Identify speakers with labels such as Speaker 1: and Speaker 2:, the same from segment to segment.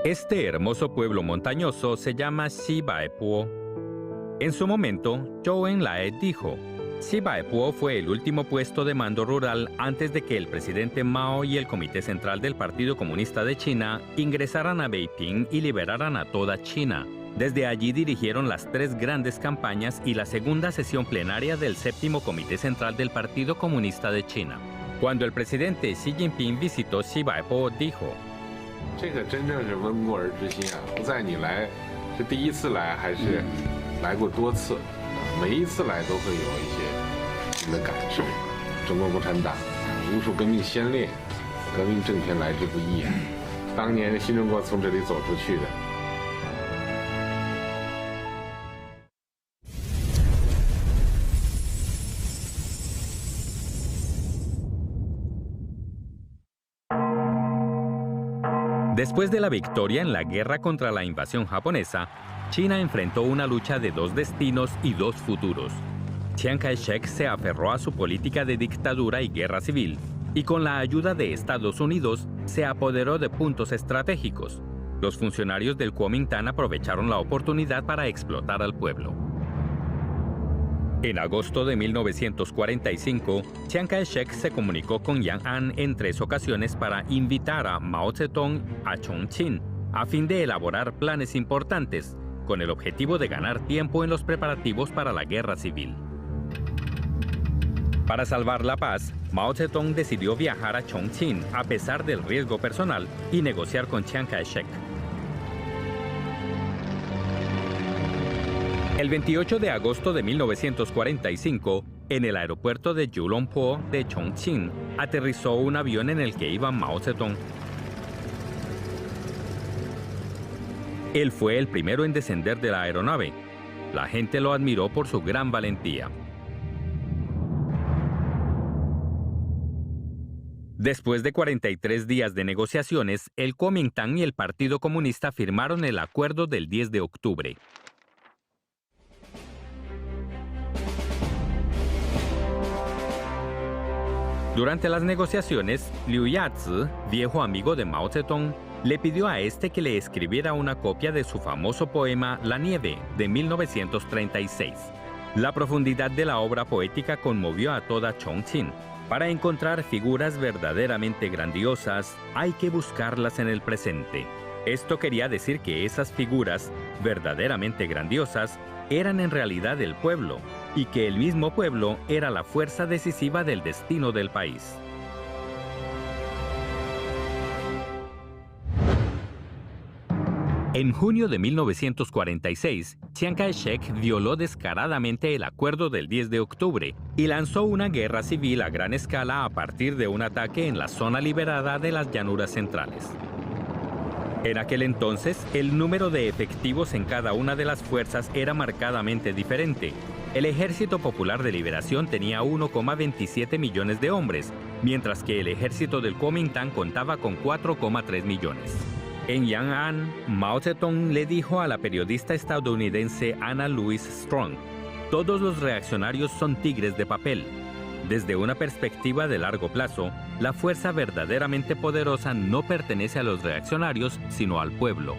Speaker 1: Este hermoso pueblo montañoso se llama Xi-Bai-Po. En su momento, Zhou Enlai dijo, Xi-Bai-Po fue el último puesto de mando rural antes de que el presidente Mao y el Comité Central del Partido Comunista de China ingresaran a Beiping y liberaran a toda China. Desde allí dirigieron las 3 grandes campañas y la segunda sesión plenaria del 7º Comité Central del Partido Comunista de China. Cuando el presidente Xi Jinping visitó Xi-Bai-Po, dijo,
Speaker 2: 这个真正是温故而知新啊！不在你来是第一次来，还是来过多次？每一次来都会有一些新的感受。中国共产党无数革命先烈，革命政权来之不易啊！当年新中国从这里走出去的。
Speaker 1: Después de la victoria en la guerra contra la invasión japonesa, China enfrentó una lucha de 2 destinos y 2 futuros. Chiang Kai-shek se aferró a su política de dictadura y guerra civil, y con la ayuda de Estados Unidos se apoderó de puntos estratégicos. Los funcionarios del Kuomintang aprovecharon la oportunidad para explotar al pueblo. En agosto de 1945, Chiang Kai-shek se comunicó con Yang An en 3 ocasiones para invitar a Mao Zedong a Chongqing, a fin de elaborar planes importantes, con el objetivo de ganar tiempo en los preparativos para la guerra civil. Para salvar la paz, Mao Zedong decidió viajar a Chongqing a pesar del riesgo personal y negociar con Chiang Kai-shek. El 28 de agosto de 1945, en el aeropuerto de Yulongpo de Chongqing, aterrizó un avión en el que iba Mao Zedong. Él fue el primero en descender de la aeronave. La gente lo admiró por su gran valentía. Después de 43 días de negociaciones, el Kuomintang y el Partido Comunista firmaron el acuerdo del 10 de octubre. Durante las negociaciones, Liu Yazi, viejo amigo de Mao Zedong, le pidió a este que le escribiera una copia de su famoso poema La nieve, de 1936. La profundidad de la obra poética conmovió a toda Chongqing. Para encontrar figuras verdaderamente grandiosas, hay que buscarlas en el presente. Esto quería decir que esas figuras, verdaderamente grandiosas, eran en realidad el pueblo, y que el mismo pueblo era la fuerza decisiva del destino del país. En junio de 1946, Chiang Kai-shek violó descaradamente el acuerdo del 10 de octubre y lanzó una guerra civil a gran escala a partir de un ataque en la zona liberada de las llanuras centrales. En aquel entonces, el número de efectivos en cada una de las fuerzas era marcadamente diferente. El Ejército Popular de Liberación tenía 1,27 millones de hombres, mientras que el ejército del Kuomintang contaba con 4,3 millones. En Yang'an, Mao Zedong le dijo a la periodista estadounidense Anna Louise Strong, «Todos los reaccionarios son tigres de papel». Desde una perspectiva de largo plazo, la fuerza verdaderamente poderosa no pertenece a los reaccionarios, sino al pueblo.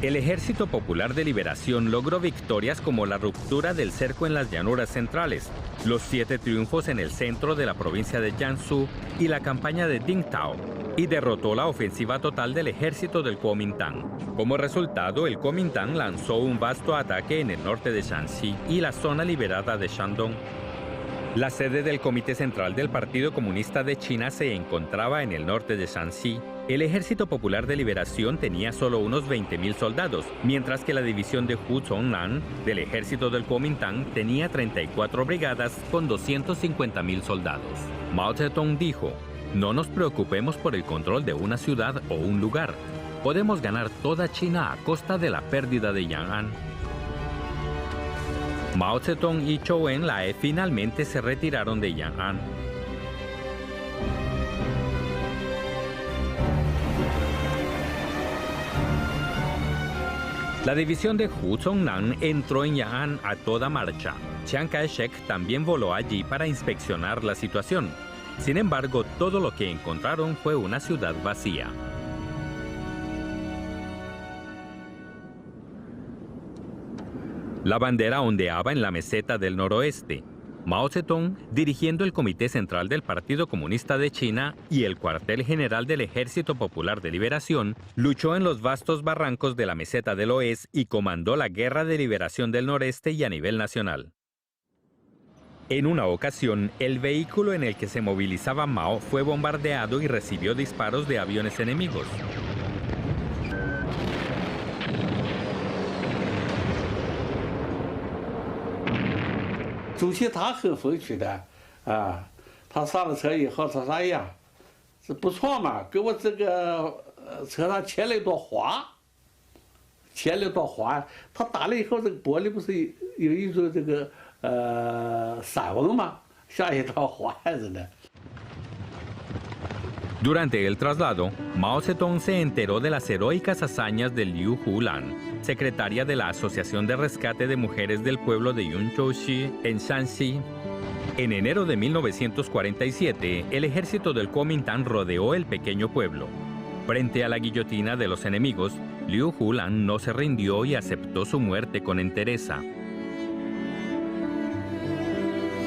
Speaker 1: El Ejército Popular de Liberación logró victorias como la ruptura del cerco en las llanuras centrales, los 7 triunfos en el centro de la provincia de Jiangsu y la campaña de Dingtao, y derrotó la ofensiva total del ejército del Kuomintang. Como resultado, el Kuomintang lanzó un vasto ataque en el norte de Shanxi y la zona liberada de Shandong. La sede del Comité Central del Partido Comunista de China se encontraba en el norte de Shanxi. El Ejército Popular de Liberación tenía solo unos 20.000 soldados, mientras que la división de Hu Zhongnan del Ejército del Kuomintang tenía 34 brigadas con 250.000 soldados. Mao Zedong dijo, «No nos preocupemos por el control de una ciudad o un lugar. Podemos ganar toda China a costa de la pérdida de Yang'an». Mao Zedong y Zhou Enlai finalmente se retiraron de Yang'an. La división de Hu Zhongnan entró en Yang'an a toda marcha. Chiang Kai-shek también voló allí para inspeccionar la situación. Sin embargo, todo lo que encontraron fue una ciudad vacía. La bandera ondeaba en la meseta del noroeste. Mao Zedong, dirigiendo el Comité Central del Partido Comunista de China y el cuartel general del Ejército Popular de Liberación, luchó en los vastos barrancos de la meseta del oeste y comandó la Guerra de Liberación del Noreste y a nivel nacional. En una ocasión, el vehículo en el que se movilizaba Mao fue bombardeado y recibió disparos de aviones enemigos. Durante el traslado, Mao Zedong se enteró de las heroicas hazañas de Liu Hulan, secretaria de la Asociación de Rescate de Mujeres del pueblo de Yunzhouxi, en Shanxi. En enero de 1947, el ejército del Kuomintang rodeó el pequeño pueblo. Frente a la guillotina de los enemigos, Liu Hulan no se rindió y aceptó su muerte con entereza.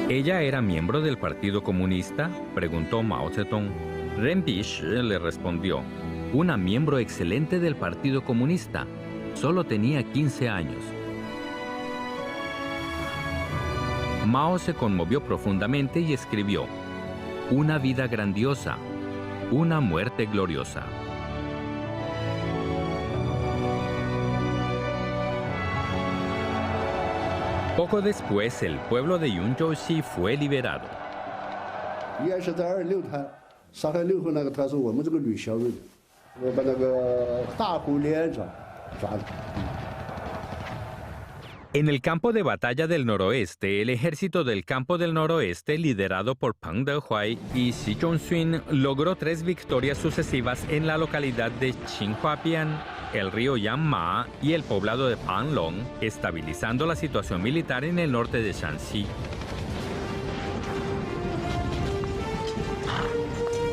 Speaker 1: ¿Ella era miembro del Partido Comunista?, preguntó Mao Zedong. Ren Bishi le respondió, una miembro excelente del Partido Comunista. Solo tenía 15 años. Mao se conmovió profundamente y escribió, una vida grandiosa, una muerte gloriosa. Poco después, el pueblo de Yunzhouxi fue liberado. En el campo de batalla del noroeste, el ejército del campo del noroeste, liderado por Peng Dehuai y Xi Zhongxun, logró 3 victorias sucesivas en la localidad de Qinhuabian, el río Yanma y el poblado de Panlong, estabilizando la situación militar en el norte de Shanxi.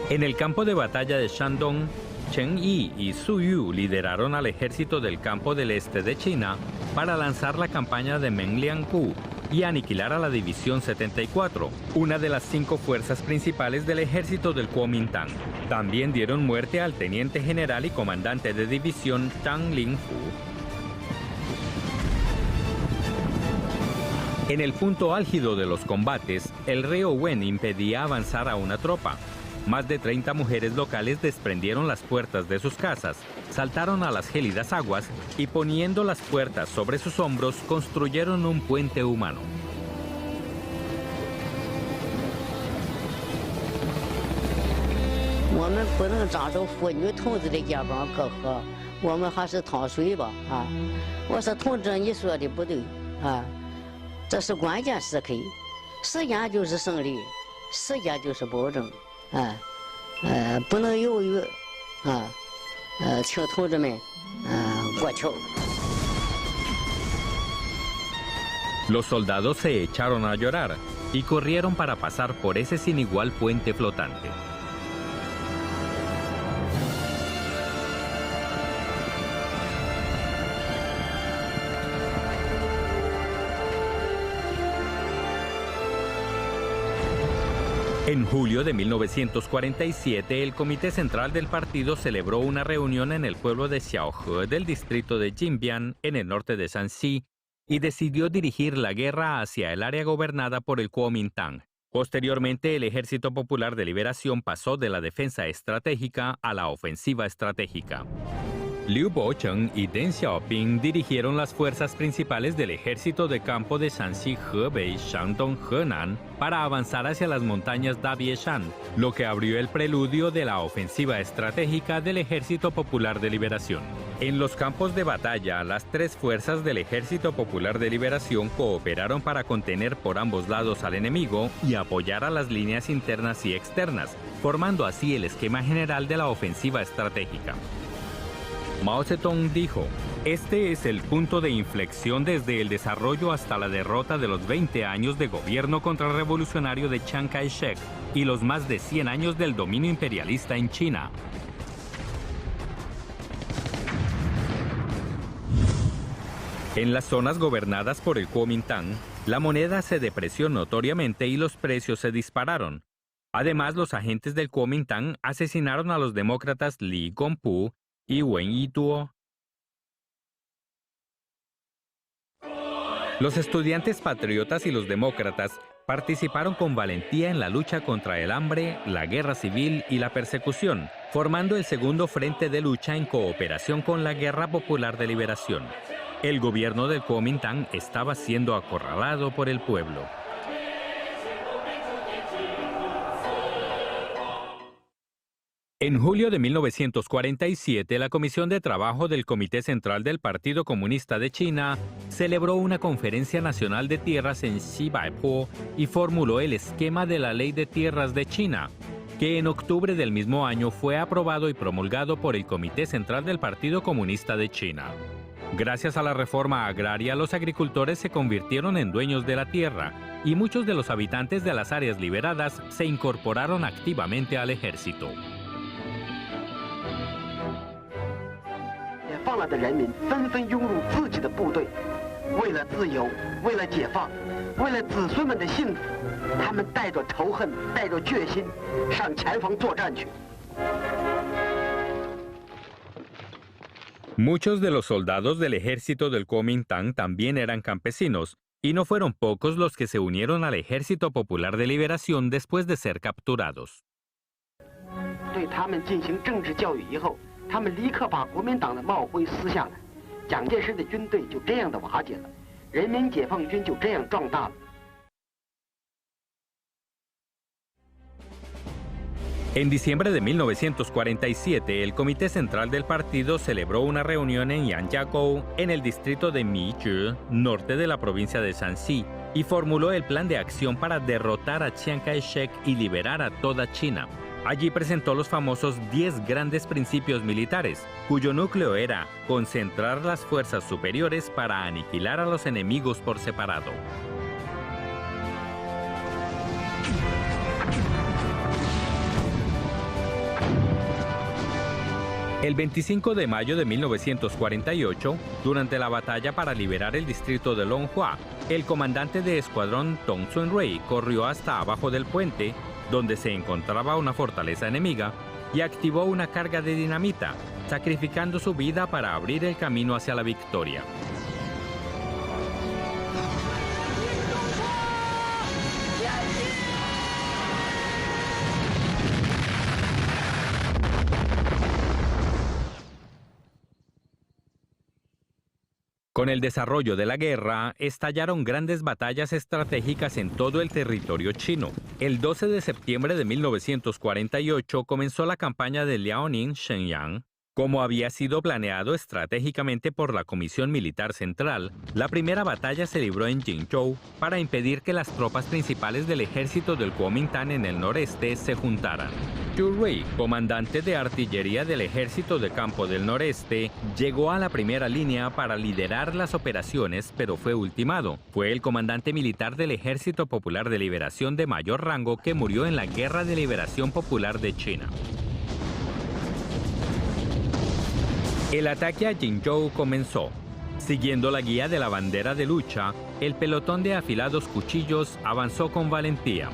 Speaker 1: En el campo de batalla de Shandong, Chen Yi y Su Yu lideraron al ejército del campo del este de China para lanzar la campaña de Menglianku y aniquilar a la División 74, una de las 5 fuerzas principales del ejército del Kuomintang. También dieron muerte al teniente general y comandante de división Tang Lingfu. En el punto álgido de los combates, el río Wen impedía avanzar a una tropa. Más de 30 mujeres locales desprendieron las puertas de sus casas, saltaron a las gélidas aguas y poniendo las puertas sobre sus hombros construyeron un puente humano. Los soldados se echaron a llorar y corrieron para pasar por ese sin igual puente flotante. En julio de 1947, el Comité Central del Partido celebró una reunión en el pueblo de Xiaohe del distrito de Jinbian, en el norte de Shanxi, y decidió dirigir la guerra hacia el área gobernada por el Kuomintang. Posteriormente, el Ejército Popular de Liberación pasó de la defensa estratégica a la ofensiva estratégica. Liu Bocheng y Deng Xiaoping dirigieron las fuerzas principales del ejército de campo de Shanxi, Hebei, Shandong, Henan para avanzar hacia las montañas Dabieshan, lo que abrió el preludio de la ofensiva estratégica del Ejército Popular de Liberación. En los campos de batalla, las 3 fuerzas del Ejército Popular de Liberación cooperaron para contener por ambos lados al enemigo y apoyar a las líneas internas y externas, formando así el esquema general de la ofensiva estratégica. Mao Zedong dijo, este es el punto de inflexión desde el desarrollo hasta la derrota de los 20 años de gobierno contrarrevolucionario de Chiang Kai-shek y los más de 100 años del dominio imperialista en China. En las zonas gobernadas por el Kuomintang, la moneda se depreció notoriamente y los precios se dispararon. Además, los agentes del Kuomintang asesinaron a los demócratas Li Gongpu y Wen Yituo. Los estudiantes patriotas y los demócratas participaron con valentía en la lucha contra el hambre, la guerra civil y la persecución, formando el segundo frente de lucha en cooperación con la Guerra Popular de Liberación. El gobierno del Kuomintang estaba siendo acorralado por el pueblo. En julio de 1947, la Comisión de Trabajo del Comité Central del Partido Comunista de China celebró una conferencia nacional de tierras en Xibaipo y formuló el esquema de la Ley de Tierras de China, que en octubre del mismo año fue aprobado y promulgado por el Comité Central del Partido Comunista de China. Gracias a la reforma agraria, los agricultores se convirtieron en dueños de la tierra y muchos de los habitantes de las áreas liberadas se incorporaron activamente al ejército.
Speaker 3: 放了的人民纷纷涌入自己的部队，为了自由，为了解放，为了子孙们的幸福，他们带着仇恨，带着决心，上前方作战去。
Speaker 1: Muchos de los soldados del ejército del Kuomintang también eran campesinos, y no fueron pocos los que se unieron al Ejército Popular de Liberación después de ser capturados.
Speaker 3: 对他们进行政治教育以后，他们立刻把国民党的帽徽撕下来，蒋介石的军队就这样的瓦解了，人民解放军就这样壮大了。
Speaker 1: En diciembre de 1947, el Comité Central del Partido celebró una reunión en Yanjiakou, en el distrito de Mizhi, norte de la provincia de Shanxi, y formuló el plan de acción para derrotar a Chiang Kai-shek y liberar a toda China. Allí presentó los famosos 10 grandes principios militares, cuyo núcleo era concentrar las fuerzas superiores para aniquilar a los enemigos por separado. El 25 de mayo de 1948, durante la batalla para liberar el distrito de Longhua, el comandante de escuadrón Dong Zunrui corrió hasta abajo del puente, donde se encontraba una fortaleza enemiga, y activó una carga de dinamita, sacrificando su vida para abrir el camino hacia la victoria. Con el desarrollo de la guerra, estallaron grandes batallas estratégicas en todo el territorio chino. El 12 de septiembre de 1948 comenzó la campaña de Liaoning-Shenyang. Como había sido planeado estratégicamente por la Comisión Militar Central, la primera batalla se libró en Jingzhou para impedir que las tropas principales del ejército del Kuomintang en el noreste se juntaran. Zhu Rui, comandante de artillería del ejército de campo del noreste, llegó a la primera línea para liderar las operaciones, pero fue ultimado. Fue el comandante militar del Ejército Popular de Liberación de mayor rango que murió en la Guerra de Liberación Popular de China. El ataque a Jingzhou comenzó. Siguiendo la guía de la bandera de lucha, el pelotón de afilados cuchillos avanzó con valentía.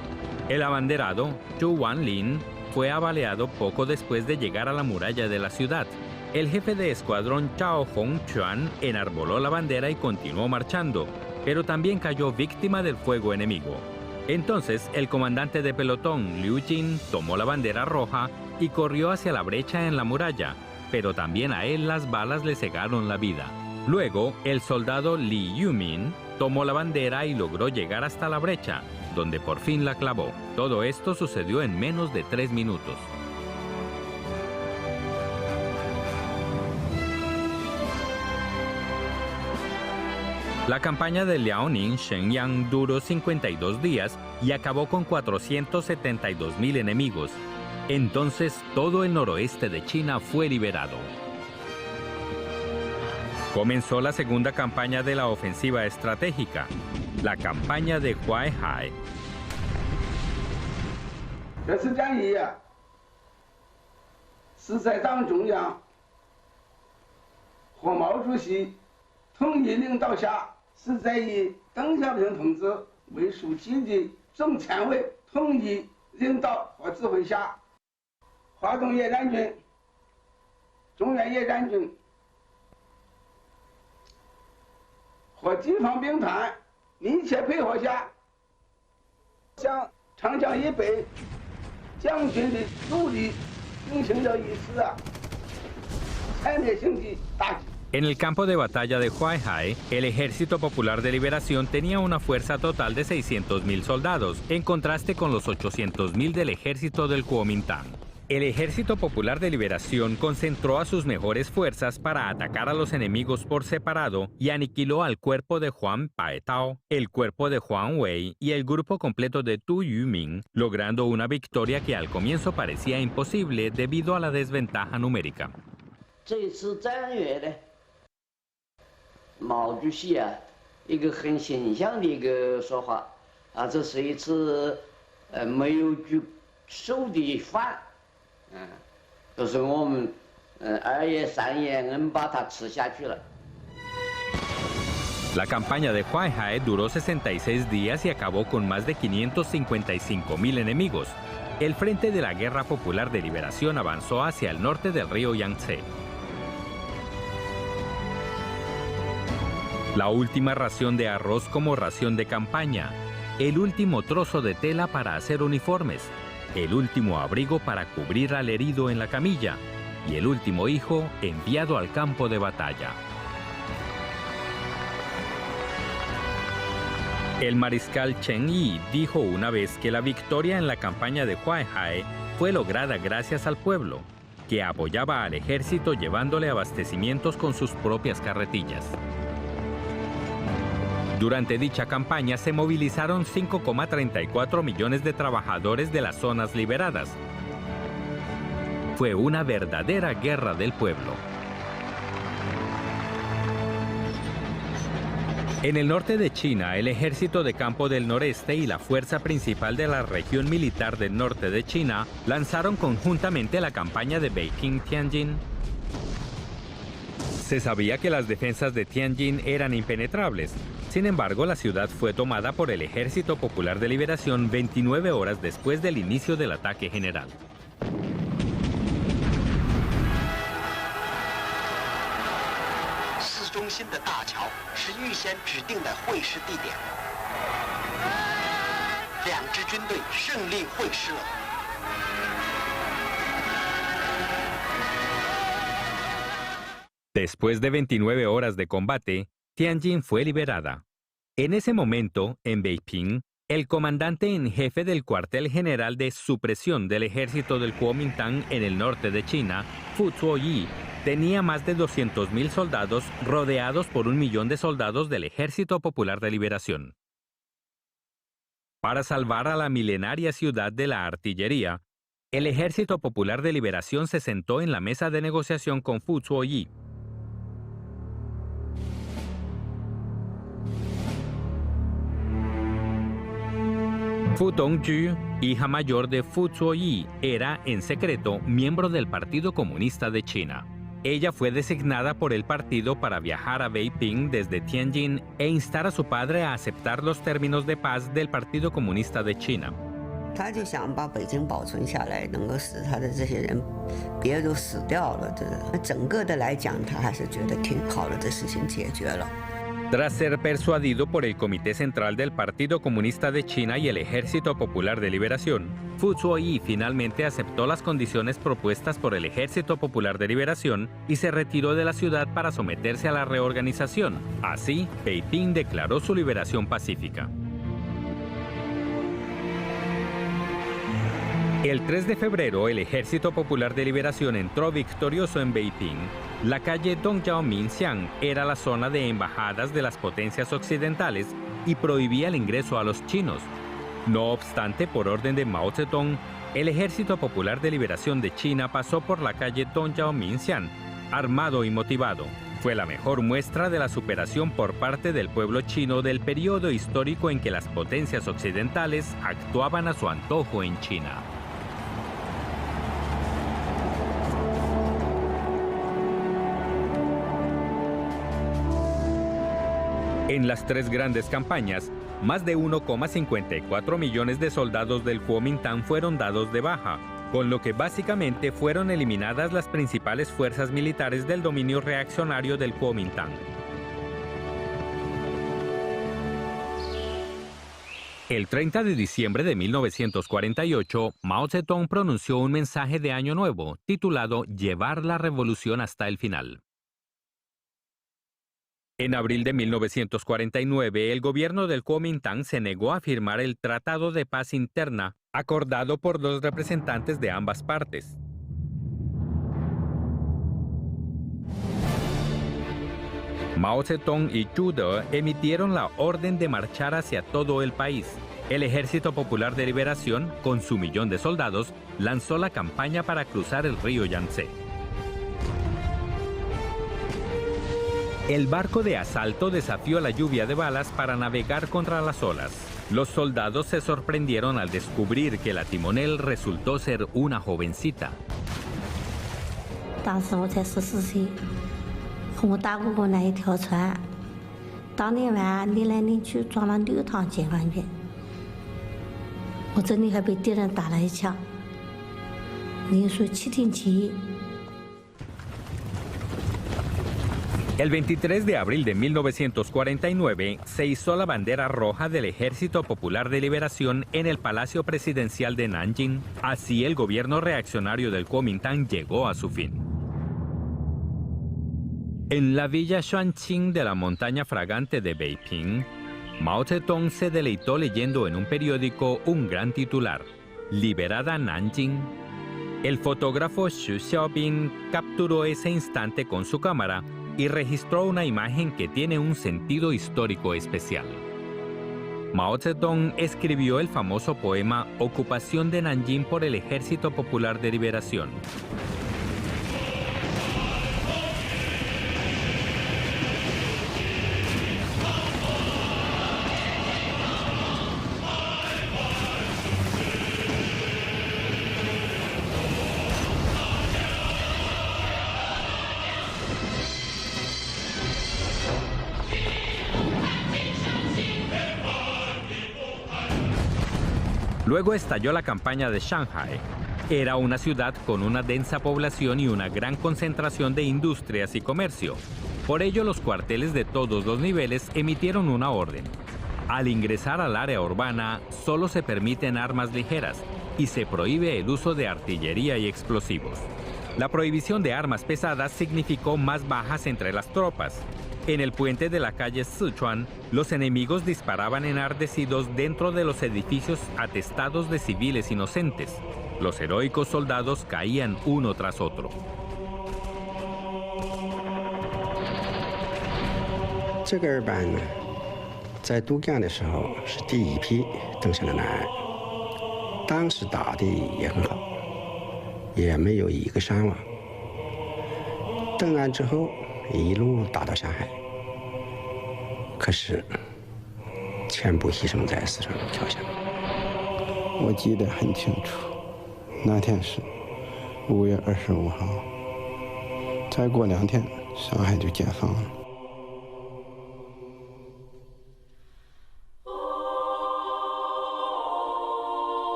Speaker 1: El abanderado, Zhu Wanlin, fue abaleado poco después de llegar a la muralla de la ciudad. El jefe de escuadrón Chao Hongquan enarboló la bandera y continuó marchando, pero también cayó víctima del fuego enemigo. Entonces, el comandante de pelotón, Liu Jin, tomó la bandera roja y corrió hacia la brecha en la muralla, pero también a él las balas le cegaron la vida. Luego, el soldado Li Yumin tomó la bandera y logró llegar hasta la brecha, donde por fin la clavó. Todo esto sucedió en menos de 3 minutos. La campaña de Liaoning-Shenyang duró 52 días y acabó con 472,000 enemigos. Entonces, todo el noroeste de China fue liberado. Comenzó la segunda campaña de la ofensiva estratégica, la campaña de Huaihai.
Speaker 4: 这次战役是在党中央和毛主席统一领导下，是在以邓小平同志为书记的总前委统一领导和指挥下，华东野战军、中原野战军和地方兵团密切配合下，向长江以北将军的主力进行了一次惨烈性的打击。
Speaker 1: En el campo de batalla de Huaihai, el Ejército Popular de Liberación tenía una fuerza total de 600.000 soldados, en contraste con los 800.000 del ejército del Kuomintang. El Ejército Popular de Liberación concentró a sus mejores fuerzas para atacar a los enemigos por separado y aniquiló al cuerpo de Huang Paetao, el cuerpo de Huang Wei y el grupo completo de Tu Yuming, logrando una victoria que al comienzo parecía imposible debido a la desventaja numérica.
Speaker 5: 这一次战役呢，毛主席啊，一个很形象的一个说法啊，这是一次没有举手的饭，就是我们2夜3夜能把它吃下去了。
Speaker 1: La campaña de Huaihai duró 66 días y acabó con más de 555.000 enemigos. El Frente de la Guerra Popular de Liberación avanzó hacia el norte del río Yangtze. La última ración de arroz como ración de campaña, el último trozo de tela para hacer uniformes, el último abrigo para cubrir al herido en la camilla y el último hijo enviado al campo de batalla. El mariscal Chen Yi dijo una vez que la victoria en la campaña de Huaihai fue lograda gracias al pueblo, que apoyaba al ejército llevándole abastecimientos con sus propias carretillas. Durante dicha campaña se movilizaron 5,34 millones de trabajadores de las zonas liberadas. Fue una verdadera guerra del pueblo. En el norte de China, el Ejército de Campo del Noreste y la Fuerza Principal de la Región Militar del Norte de China lanzaron conjuntamente la campaña de Beijing-Tianjin. Se sabía que las defensas de Tianjin eran impenetrables. Sin embargo, la ciudad fue tomada por el Ejército Popular de Liberación 29 horas después del inicio del ataque general. Después de 29 horas de combate, Tianjin fue liberada. En ese momento, en Beiping, el comandante en jefe del cuartel general de supresión del ejército del Kuomintang en el norte de China, Fu Zuoyi, tenía más de 200.000 soldados rodeados por 1 millón de soldados del Ejército Popular de Liberación. Para salvar a la milenaria ciudad de la artillería, el Ejército Popular de Liberación se sentó en la mesa de negociación con Fu Zuoyi. Fu Dongju, hija mayor de Fu Zuoyi, era, en secreto, miembro del Partido Comunista de China. Ella fue designada por el partido para viajar a Beiping desde Tianjin e instar a su padre a aceptar los términos de paz del Partido Comunista de China.
Speaker 6: 他就想把北京保存下来，能够使他的这些人别都死掉了。整个的来讲，他还是觉得挺好的，这事情解决了。
Speaker 1: Tras ser persuadido por el Comité Central del Partido Comunista de China y el Ejército Popular de Liberación, Fu Zuoyi finalmente aceptó las condiciones propuestas por el Ejército Popular de Liberación y se retiró de la ciudad para someterse a la reorganización. Así, Beiping declaró su liberación pacífica. El 3 de febrero, el Ejército Popular de Liberación entró victorioso en Beiping. La calle Dongjiaominxiang era la zona de embajadas de las potencias occidentales y prohibía el ingreso a los chinos. No obstante, por orden de Mao Zedong, el Ejército Popular de Liberación de China pasó por la calle Dongjiaominxiang, armado y motivado. Fue la mejor muestra de la superación por parte del pueblo chino del periodo histórico en que las potencias occidentales actuaban a su antojo en China. En las tres grandes campañas, más de 1,54 millones de soldados del Kuomintang fueron dados de baja, con lo que básicamente fueron eliminadas las principales fuerzas militares del dominio reaccionario del Kuomintang. El 30 de diciembre de 1948, Mao Zedong pronunció un mensaje de Año Nuevo, titulado Llevar la revolución hasta el final. En abril de 1949, el gobierno del Kuomintang se negó a firmar el Tratado de Paz Interna, acordado por los representantes de ambas partes. Mao Zedong y Zhu De emitieron la orden de marchar hacia todo el país. El Ejército Popular de Liberación, con su 1.000.000 de soldados, lanzó la campaña para cruzar el río Yangtze. El barco de asalto desafió la lluvia de balas para navegar contra las olas. Los soldados se sorprendieron al descubrir que la timonel resultó ser una jovencita. El 23 de abril de 1949 se izó la bandera roja del Ejército Popular de Liberación en el Palacio Presidencial de Nanjing. Así el gobierno reaccionario del Kuomintang llegó a su fin. En la villa Xuanqing de la montaña fragante de Beiping, Mao Zedong se deleitó leyendo en un periódico un gran titular: «Liberada Nanjing». El fotógrafo Xu Xiaobin capturó ese instante con su cámara y registró una imagen que tiene un sentido histórico especial. Mao Zedong escribió el famoso poema Ocupación de Nanjing por el Ejército Popular de Liberación. Luego estalló la campaña de Shanghai. Era una ciudad con una densa población y una gran concentración de industrias y comercio. Por ello, los cuarteles de todos los niveles emitieron una orden. Al ingresar al área urbana, solo se permiten armas ligeras y se prohíbe el uso de artillería y explosivos. La prohibición de armas pesadas significó más bajas entre las tropas. En el puente de la calle Sichuan, los enemigos disparaban enardecidos dentro de los edificios atestados de civiles inocentes. Los heroicos soldados caían uno tras otro.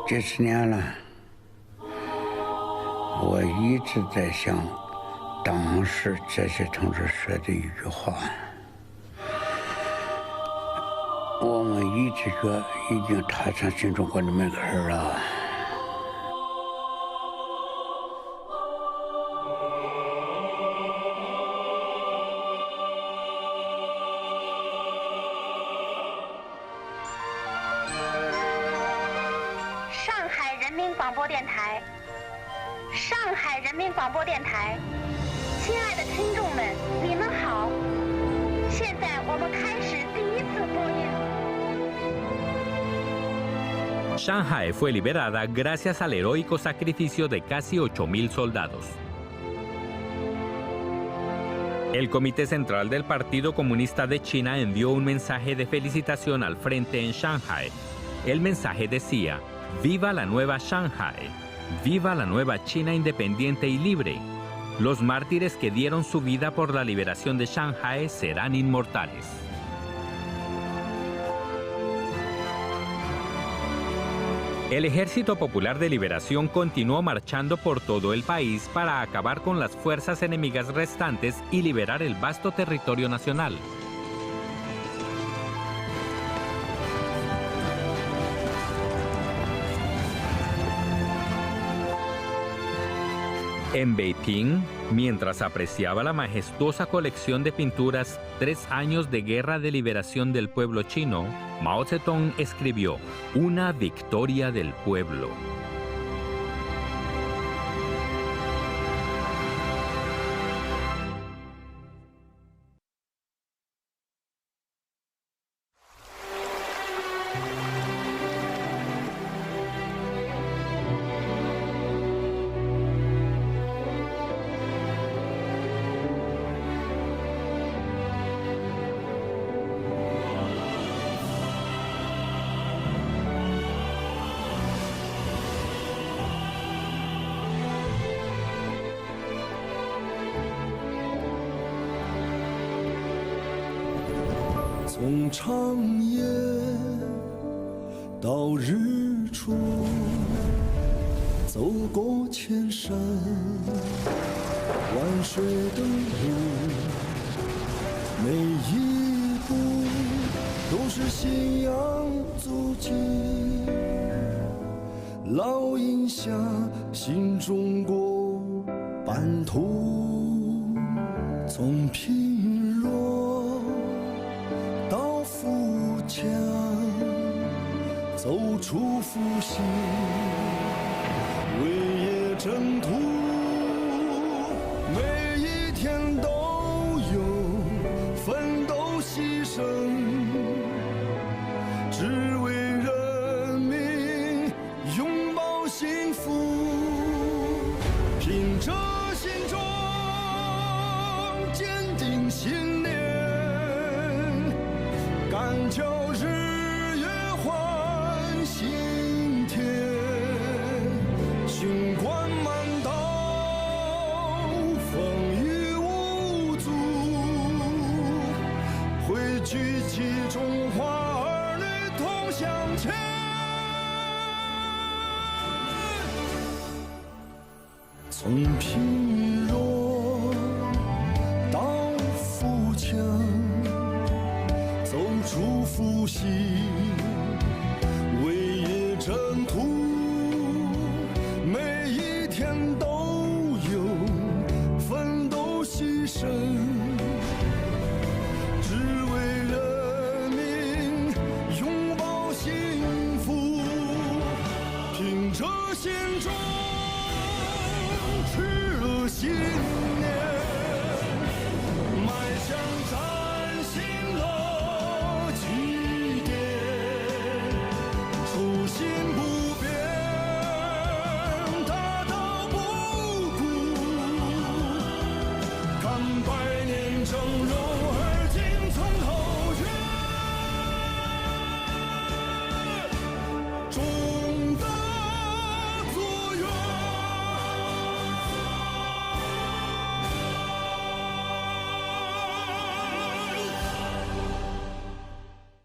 Speaker 7: 这10年了，我一直在想当时这些同志说的一句话：我们一直觉已经踏上新中国的门槛了。
Speaker 8: 上海人民广播电台，亲爱的听众们，你们好！现在我们开始第1次播音。
Speaker 1: Shanghai fue liberada gracias al heroico sacrificio de casi 8.000 soldados. El Comité Central del Partido Comunista de China envió un mensaje de felicitación al frente en Shanghai. El mensaje decía: ¡Viva la nueva Shanghai! ¡Viva la nueva China independiente y libre! Los mártires que dieron su vida por la liberación de Shanghái serán inmortales. El Ejército Popular de Liberación continuó marchando por todo el país para acabar con las fuerzas enemigas restantes y liberar el vasto territorio nacional. En Beiping, mientras apreciaba la majestuosa colección de pinturas 3 años de guerra de liberación del pueblo chino, Mao Zedong escribió: "Una victoria del pueblo".
Speaker 9: 从长夜到日出，走过千山万水的路，每一步都是信仰足迹，烙印下新中国版图，从贫弱到富强，走出复兴，为业征途，每一天都有奋斗牺牲，只为人民拥抱幸福，凭着心中坚定信念，敢叫日月换新天，雄关漫道，风雨无阻，汇聚起中华儿女同向前。从贫弱到富强，走出复兴，为业征途。